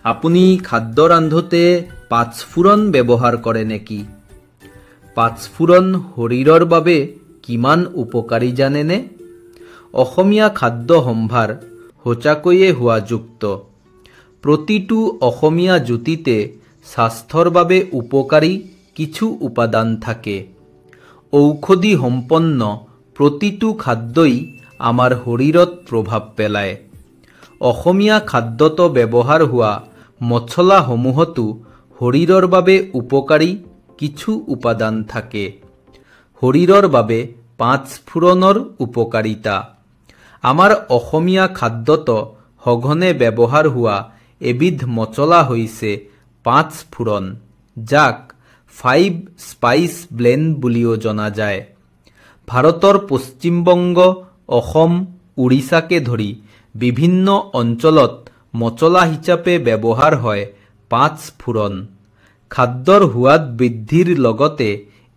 আপুনি খাদ্য ৰান্ধোতে পাঁচফোৰণ ব্যৱহাৰ কৰে নেকি? পাঁচফোৰণ শৰীৰৰ বাবে কিমান উপকাৰী জানেনে? অসমীয়া খাদ্য সম্ভাৰ সঁচাকৈয়ে সোৱাযুক্ত। প্ৰতিটো অসমীয়া জুতিতে স্বাস্থ্যৰ বাবে উপকাৰী কিছু উপাদান থাকে। ঔষধি সম্পন্ন প্ৰতিটো খাদ্যই আমাৰ শৰীৰত প্ৰভাৱ পেলায়। অসমীয়া খাদ্যত ব্যৱহাৰ হোৱা মছলাসমূহতো শৰীৰৰ বাবে উপকাৰী কিছু উপাদান থাকে। শৰীৰৰ বাবে পাঁচফোৰণৰ উপকাৰিতা। আমাৰ অসমীয়া খাদ্যত সঘনে ব্যৱহাৰ হোৱা এবিধ মছলা হৈছে পাঁচফোৰণ, যাক 5 স্পাইচ ব্লেণ্ড বুলিও জনা যায়। ভাৰতৰ পশ্চিমবংগ, অসম, উৰিষ্যাকে ধৰি বিভিন্ন অঞ্চলত মছলা হিচাপে ব্যৱহাৰ হয় পাঁচফোৰণ। খাদ্যৰ সোৱাদ বৃদ্ধিৰ লগতে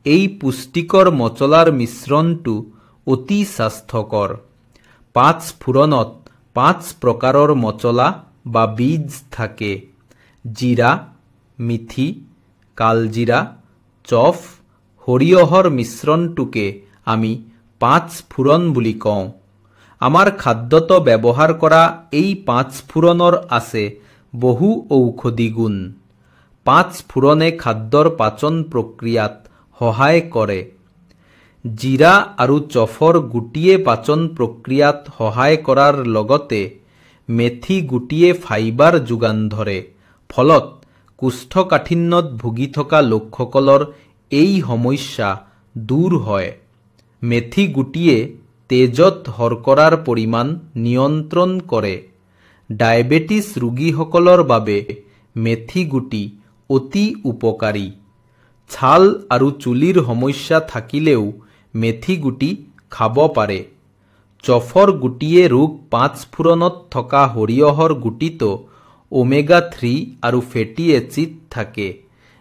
এই পুষ্টিকৰ মছলাৰ মিশ্ৰণটো অতি স্বাস্থ্যকৰ। পাঁচফোৰণত 5 প্ৰকাৰৰ মছলা বা বীজ থাকে: জিৰা, মিঠি, কালজিৰা, চফ, সৰিয়হৰ মিশ্ৰণটোকে আমি পাঁচফোৰণ বুলি কওঁ। আমাৰ খাদ্যত ব্যৱহাৰ কৰা এই পাঁচফোৰণৰ আছে বহু ঔষধি গুণ। পাঁচফোৰণে খাদ্যৰ পাচন প্ৰক্ৰিয়াত সহায় কৰে। জিৰা আৰু চফৰ গুটিয়ে পাচন প্ৰক্ৰিয়াত সহায় কৰাৰ লগতে মেথি গুটিয়ে ফাইবাৰ যোগান ধৰে। ফলত কোষ্ঠকাঠিন্যত ভুগি থকা লোকসকলৰ এই সমস্যা দূৰ হয়। মেথি গুটিয়ে তেজত শৰ্কৰাৰ পৰিমাণ নিয়ন্ত্ৰণ কৰে। ডায়েবেটিছ ৰোগীসকলৰ বাবে মেথি গুটি অতি উপকাৰী। ছাল আৰু চুলিৰ সমস্যা থাকিলেও মেথি গুটি খাব পাৰে। চফৰ গুটিয়ে ৰোগ পাঁচফোৰণত থকা সৰিয়হৰ গুটিতো ওমেগা-3 আৰু ফেটি এচিড থাকে,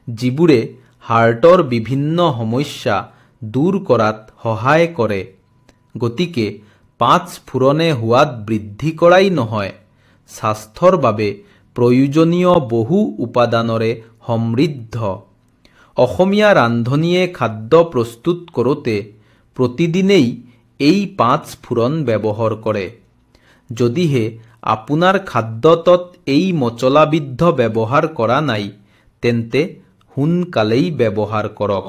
যিবোৰে হাৰ্টৰ বিভিন্ন সমস্যা দূৰ কৰাত সহায় কৰে। গতিকে পাঁচফোৰণে সোৱাদ বৃদ্ধি কৰাই নহয়, স্বাস্থ্যৰ বাবে প্ৰয়োজনীয় বহু উপাদানৰে সমৃদ্ধ। অসমীয়া ৰান্ধনীয়ে খাদ্য প্ৰস্তুত কৰোঁতে প্ৰতিদিনেই এই পাঁচফোৰণ ব্যৱহাৰ কৰে। যদিহে আপোনাৰ খাদ্যত এই মছলাবিধ ব্যৱহাৰ কৰা নাই, তেন্তে সোনকালেই ব্যৱহাৰ কৰক।